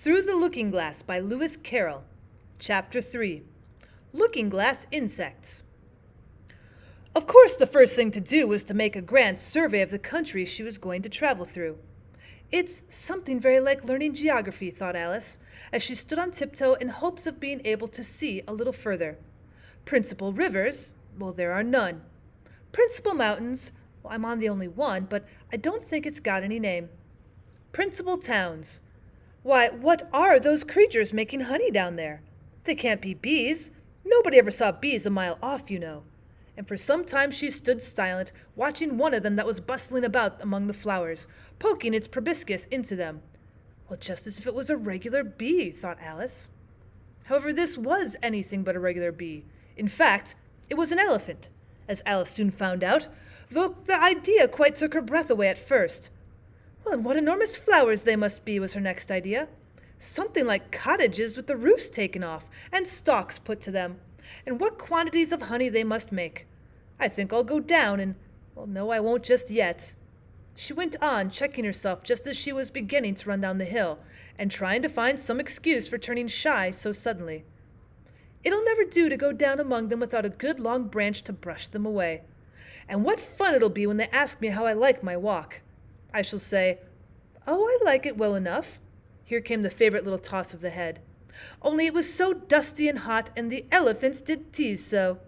Through the Looking-Glass by Lewis Carroll. Chapter 3. Looking-Glass Insects. Of course, the first thing to do was to make a grand survey of the country she was going to travel through. It's something very like learning geography, thought Alice, as she stood on tiptoe in hopes of being able to see a little further. Principal rivers? Well, there are none. Principal mountains? Well, I'm on the only one, but I don't think it's got any name. Principal towns? Why, what are those creatures making honey down there? They can't be bees. Nobody ever saw bees a mile off, you know. And for some time she stood silent, watching one of them that was bustling about among the flowers, poking its proboscis into them. Well, just as if it was a regular bee, thought Alice. However, this was anything but a regular bee. In fact, it was an elephant, as Alice soon found out, though the idea quite took her breath away at first. Well, and what enormous flowers they must be, was her next idea. Something like cottages with the roofs taken off and stalks put to them. And what quantities of honey they must make. I think I'll go down and, well, no, I won't just yet. She went on, checking herself just as she was beginning to run down the hill, and trying to find some excuse for turning shy so suddenly. It'll never do to go down among them without a good long branch to brush them away. And what fun it'll be when they ask me how I like my walk. I shall say, "Oh, I like it well enough." Here came the favorite little toss of the head. "Only it was so dusty and hot, and the elephants did tease so."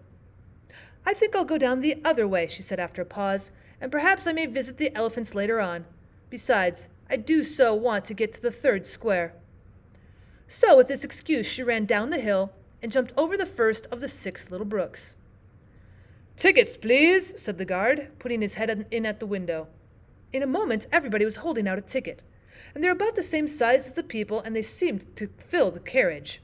"I think I'll go down the other way," she said after a pause, "and perhaps I may visit the elephants later on. Besides, I do so want to get to the third square." So with this excuse she ran down the hill and jumped over the first of the 6 little brooks. "Tickets, please," said the guard, putting his head in at the window. In a moment everybody was holding out a ticket, and they're about the same size as the people, and they seemed to fill the carriage.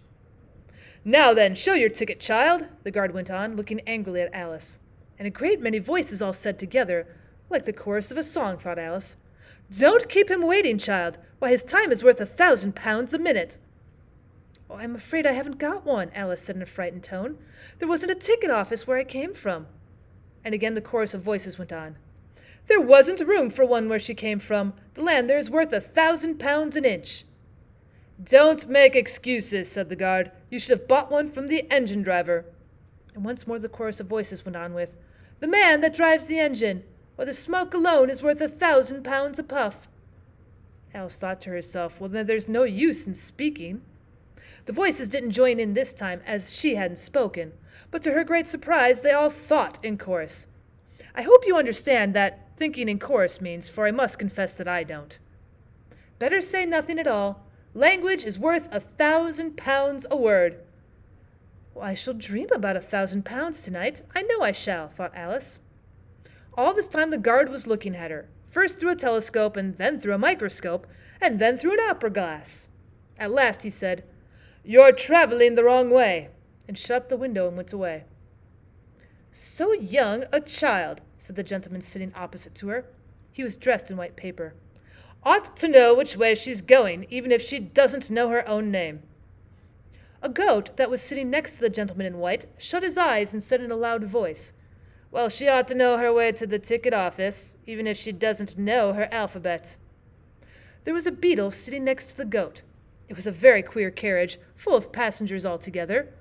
"Now then, show your ticket, child," the guard went on, looking angrily at Alice. And a great many voices all said together, like the chorus of a song, thought Alice, "Don't keep him waiting, child. Why, his time is worth £1,000 a minute." "Oh, I'm afraid I haven't got one," Alice said in a frightened tone. "There wasn't a ticket office where I came from." And again the chorus of voices went on. "There wasn't room for one where she came from. The land there is worth £1,000 an inch." "Don't make excuses," said the guard. "You should have bought one from the engine driver." And once more the chorus of voices went on with, "The man that drives the engine. Why, the smoke alone is worth £1,000 a puff." Alice thought to herself, well, then there's no use in speaking. The voices didn't join in this time, as she hadn't spoken, but to her great surprise they all thought in chorus. I hope you understand that thinking in chorus means, for I must confess that I don't. Better say nothing at all. Language is worth £1,000 a word. Well, I shall dream about £1,000 tonight. I know I shall, thought Alice. All this time the guard was looking at her, first through a telescope, and then through a microscope, and then through an opera glass. At last he said, "You're traveling the wrong way," and shut up the window and went away. "So young a child," said the gentleman sitting opposite to her. He was dressed in white paper. "Ought to know which way she's going, even if she doesn't know her own name." A goat that was sitting next to the gentleman in white shut his eyes and said in a loud voice, "Well, she ought to know her way to the ticket office, even if she doesn't know her alphabet." There was a beetle sitting next to the goat. It was a very queer carriage, full of passengers altogether.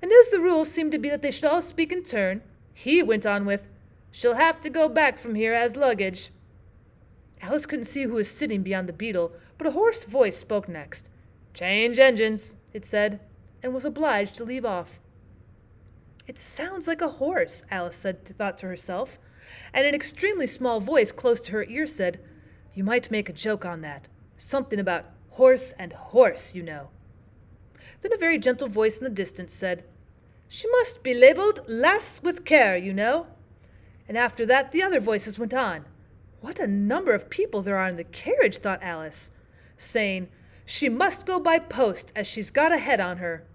And as the rule seemed to be that they should all speak in turn, he went on with, "She'll have to go back from here as luggage." Alice couldn't see who was sitting beyond the beetle, but a hoarse voice spoke next. "Change engines," it said, and was obliged to leave off. "It sounds like a horse," Alice thought to herself, and an extremely small voice close to her ear said, "You might make a joke on that. Something about horse and horse, you know." Then a very gentle voice in the distance said, "She must be labelled Lass with Care, you know." And after that the other voices went on. What a number of people there are in the carriage, thought Alice, saying, "She must go by post, as she's got a head on her.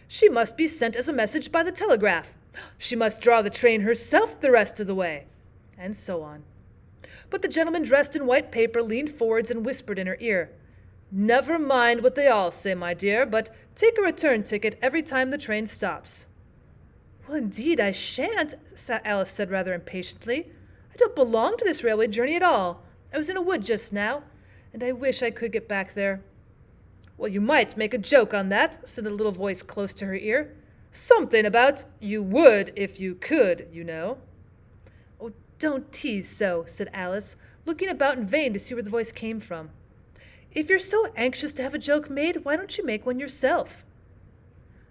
She must be sent as a message by the telegraph. She must draw the train herself the rest of the way," and so on. But the gentleman dressed in white paper leaned forwards and whispered in her ear, "Never mind what they all say, my dear, but take a return ticket every time the train stops." "Well, indeed, I shan't," Alice said rather impatiently. "I don't belong to this railway journey at all. I was in a wood just now, and I wish I could get back there." "Well, you might make a joke on that," said the little voice close to her ear. "Something about you would if you could, you know." "Oh, don't tease so," said Alice, looking about in vain to see where the voice came from. "If you're so anxious to have a joke made, why don't you make one yourself?"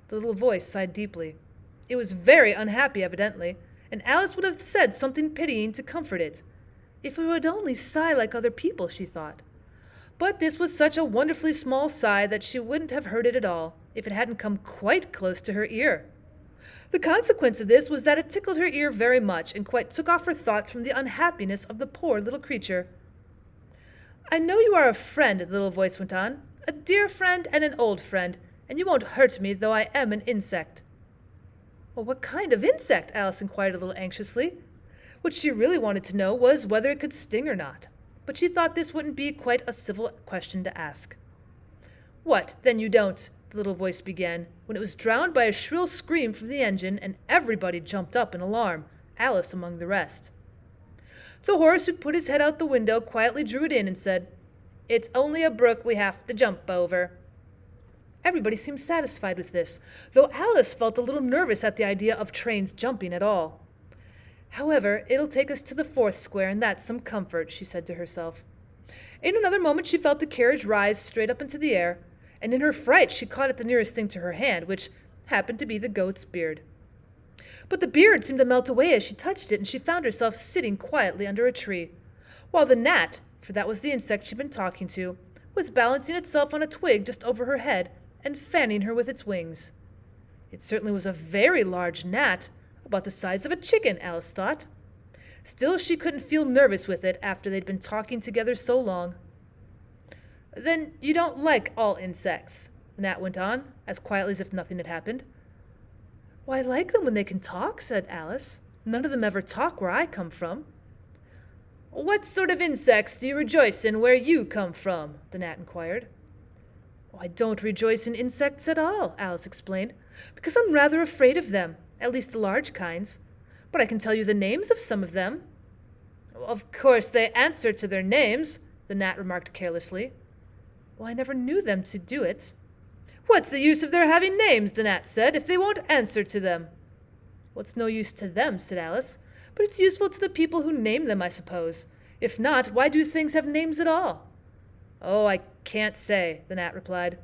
The little voice sighed deeply. It was very unhappy, evidently, and Alice would have said something pitying to comfort it. If it would only sigh like other people, she thought. But this was such a wonderfully small sigh that she wouldn't have heard it at all if it hadn't come quite close to her ear. The consequence of this was that it tickled her ear very much and quite took off her thoughts from the unhappiness of the poor little creature. "I know you are a friend," the little voice went on, "a dear friend and an old friend, and you won't hurt me, though I am an insect." "Well, what kind of insect?" Alice inquired a little anxiously. What she really wanted to know was whether it could sting or not, but she thought this wouldn't be quite a civil question to ask. "What, then you don't?" the little voice began, when it was drowned by a shrill scream from the engine, and everybody jumped up in alarm, Alice among the rest. The horse, who'd put his head out the window, quietly drew it in and said, "It's only a brook we have to jump over." Everybody seemed satisfied with this, though Alice felt a little nervous at the idea of trains jumping at all. "However, it'll take us to the 4th square, and that's some comfort," she said to herself. In another moment she felt the carriage rise straight up into the air, and in her fright she caught at the nearest thing to her hand, which happened to be the goat's beard. But the beard seemed to melt away as she touched it, and she found herself sitting quietly under a tree, while the gnat, for that was the insect she'd been talking to, was balancing itself on a twig just over her head and fanning her with its wings. It certainly was a very large gnat, about the size of a chicken, Alice thought. Still, she couldn't feel nervous with it after they'd been talking together so long. "Then you don't like all insects?" the gnat went on, as quietly as if nothing had happened. "Well, I like them when they can talk," said Alice. "None of them ever talk where I come from." "What sort of insects do you rejoice in where you come from?" the gnat inquired. "Oh, I don't rejoice in insects at all," Alice explained, "because I'm rather afraid of them, at least the large kinds. But I can tell you the names of some of them." "Of course they answer to their names," the gnat remarked carelessly. "Well, I never knew them to do it." "What's the use of their having names," the gnat said, "if they won't answer to them?" "Well, it's no use to them," said Alice, "but it's useful to the people who name them, I suppose. If not, why do things have names at all?" "Oh, I can't say," the gnat replied.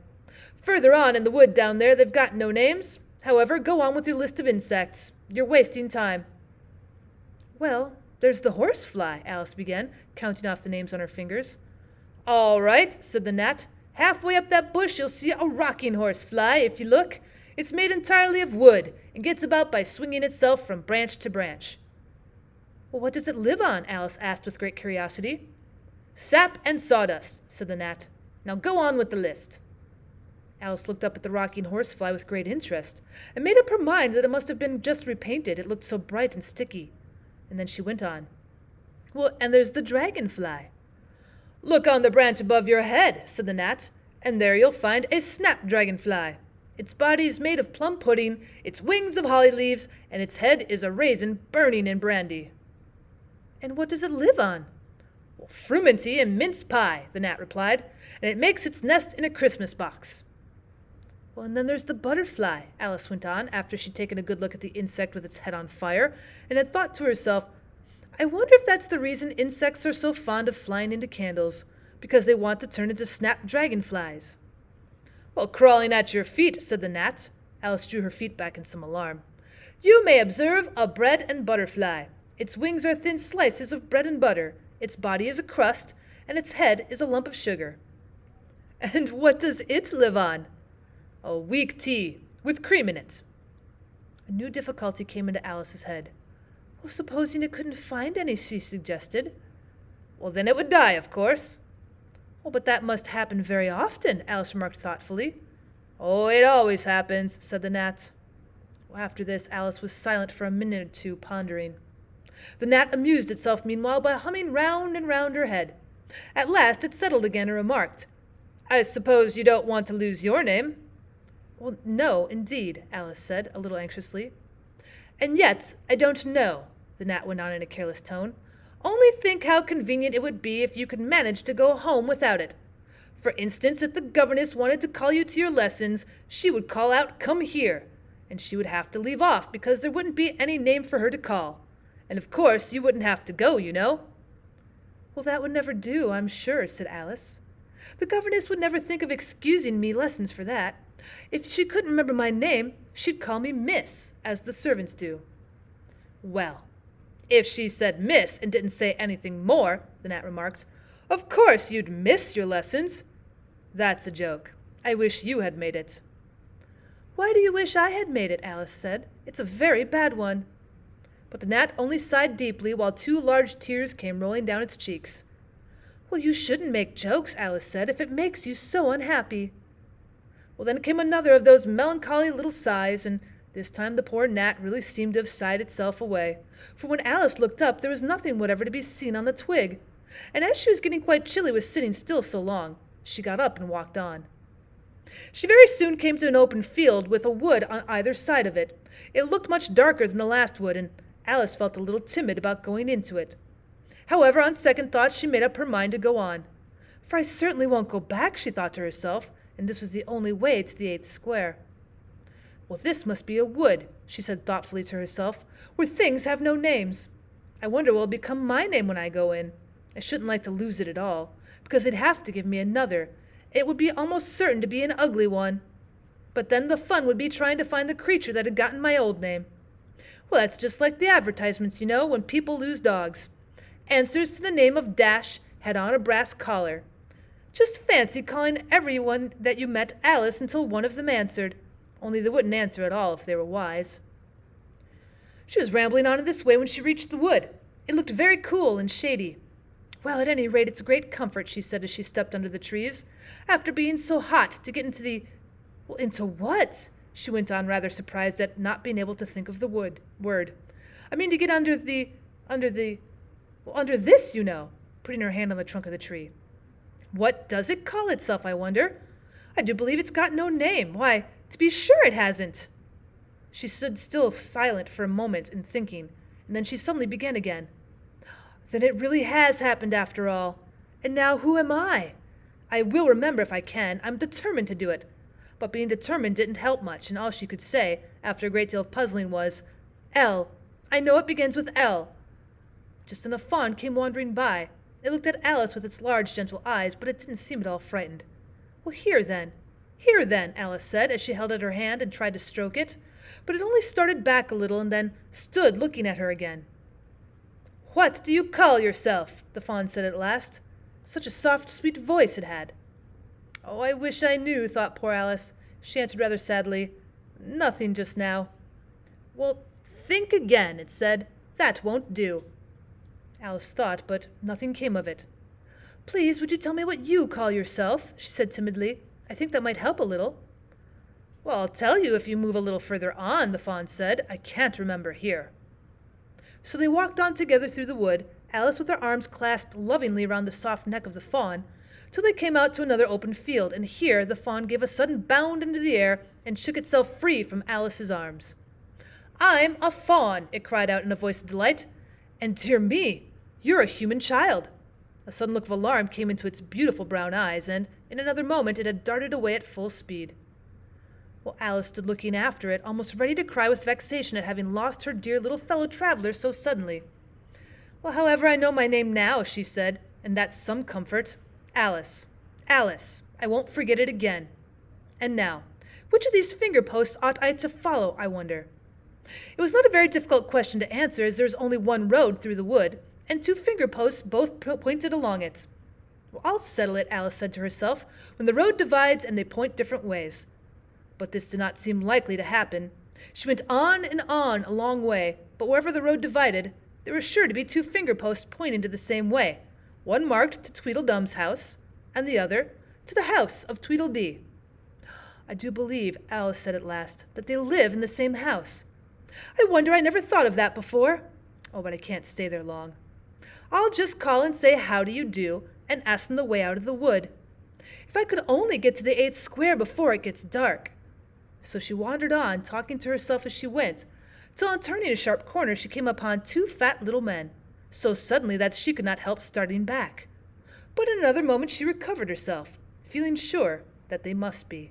"Further on in the wood down there they've got no names. However, go on with your list of insects. You're wasting time." "Well, there's the horsefly," Alice began, counting off the names on her fingers. "All right," said the gnat. "Halfway up that bush you'll see a rocking horsefly, if you look. It's made entirely of wood, and gets about by swinging itself from branch to branch." "Well, what does it live on?" Alice asked with great curiosity. "Sap and sawdust," said the gnat. "Now go on with the list." Alice looked up at the rocking horsefly with great interest, and made up her mind that it must have been just repainted, it looked so bright and sticky. And then she went on. "Well, and there's the dragonfly." "Look on the branch above your head," said the gnat, "and there you'll find a snap-dragonfly. Its body is made of plum pudding, its wings of holly leaves, and its head is a raisin burning in brandy." "And what does it live on?" "Well, frumenty and mince pie," the gnat replied, "and it makes its nest in a Christmas box." "Well, and then there's the butterfly," Alice went on, after she'd taken a good look at the insect with its head on fire, and had thought to herself, "I wonder if that's the reason insects are so fond of flying into candles, because they want to turn into snap-dragonflies." "Well, crawling at your feet," said the gnat. Alice drew her feet back in some alarm. "You may observe a bread and butterfly. Its wings are thin slices of bread and butter, its body is a crust, and its head is a lump of sugar." "And what does it live on?" "A weak tea, with cream in it." A new difficulty came into Alice's head. "Well, supposing it couldn't find any," she suggested. "Well, then it would die, of course." "Oh, but that must happen very often," Alice remarked thoughtfully. "Oh, it always happens," said the gnat. Well, after this, Alice was silent for a minute or two, pondering. The gnat amused itself meanwhile by humming round and round her head. At last it settled again and remarked, "I suppose you don't want to lose your name?" "Well, no, indeed," Alice said, a little anxiously. "And yet, I don't know," the gnat went on in a careless tone. "Only think how convenient it would be if you could manage to go home without it. For instance, if the governess wanted to call you to your lessons, she would call out, 'Come here,' and she would have to leave off because there wouldn't be any name for her to call. And of course, you wouldn't have to go, you know." "Well, that would never do, I'm sure," said Alice. "The governess would never think of excusing me lessons for that. If she couldn't remember my name, she'd call me Miss, as the servants do." "Well, if she said Miss and didn't say anything more," the gnat remarked, "of course you'd miss your lessons." "That's a joke. I wish you had made it." "Why do you wish I had made it?" Alice said. "It's a very bad one." But the gnat only sighed deeply while 2 large tears came rolling down its cheeks. "Well, you shouldn't make jokes," Alice said, "if it makes you so unhappy." Well, then came another of those melancholy little sighs, and this time the poor gnat really seemed to have sighed itself away, for when Alice looked up there was nothing whatever to be seen on the twig, and as she was getting quite chilly with sitting still so long, she got up and walked on. She very soon came to an open field with a wood on either side of it. It looked much darker than the last wood, and Alice felt a little timid about going into it. However, on second thought, she made up her mind to go on. "For I certainly won't go back," she thought to herself, and this was the only way to the 8th square. "Well, this must be a wood," she said thoughtfully to herself, "where things have no names. I wonder what will become my name when I go in. I shouldn't like to lose it at all, because they'd have to give me another. It would be almost certain to be an ugly one. But then the fun would be trying to find the creature that had gotten my old name. Well, that's just like the advertisements, you know, when people lose dogs. Answers to the name of Dash had on a brass collar. Just fancy calling everyone that you met Alice until one of them answered. Only they wouldn't answer at all if they were wise." She was rambling on in this way when she reached the wood. It looked very cool and shady. "Well, at any rate, it's a great comfort," she said as she stepped under the trees, "after being so hot to get into the—" "Well, into what?" she went on, rather surprised at not being able to think of the word. "I mean to get under this, you know," putting her hand on the trunk of the tree. "What does it call itself, I wonder? I do believe it's got no name. Why, to be sure it hasn't." She stood still silent for a moment in thinking, and then she suddenly began again. "Then it really has happened after all. And now who am I? I will remember if I can. I'm determined to do it." But being determined didn't help much, and all she could say, after a great deal of puzzling, was, "L. I know it begins with L." Just then a fawn came wandering by. It looked at Alice with its large, gentle eyes, but it didn't seem at all frightened. "Well, here then, Alice said, as she held out her hand and tried to stroke it, but it only started back a little and then stood looking at her again. "What do you call yourself?" the fawn said at last. Such a soft, sweet voice it had. "Oh, I wish I knew," thought poor Alice. She answered rather sadly, "Nothing just now." "Well, think again," it said. "That won't do." Alice thought, but nothing came of it. "Please, would you tell me what you call yourself?" she said timidly. "I think that might help a little." "Well, I'll tell you if you move a little further on," the fawn said. "I can't remember here." So they walked on together through the wood, Alice with her arms clasped lovingly round the soft neck of the fawn, till they came out to another open field, and here the fawn gave a sudden bound into the air and shook itself free from Alice's arms. "I'm a fawn," it cried out in a voice of delight. "And dear me, you're a human child." A sudden look of alarm came into its beautiful brown eyes, and in another moment it had darted away at full speed. Well, Alice stood looking after it, almost ready to cry with vexation at having lost her dear little fellow traveler so suddenly. "Well, however, I know my name now," she said, "and that's some comfort. Alice. Alice. I won't forget it again. And now, which of these finger posts ought I to follow, I wonder?" It was not a very difficult question to answer, as there was only one road through the wood, and 2 finger posts both pointed along it. "Well, I'll settle it," Alice said to herself, "when the road divides and they point different ways." But this did not seem likely to happen. She went on and on a long way, but wherever the road divided, there were sure to be 2 finger posts pointing to the same way, one marked to Tweedledum's house, and the other to the house of Tweedledee. "I do believe," Alice said at last, "that they live in the same house. I wonder I never thought of that before. Oh, but I can't stay there long. I'll just call and say how do you do, and ask them the way out of the wood. If I could only get to the 8th square before it gets dark." So she wandered on, talking to herself as she went, till on turning a sharp corner she came upon 2 fat little men, so suddenly that she could not help starting back. But in another moment she recovered herself. feeling sure that they must be.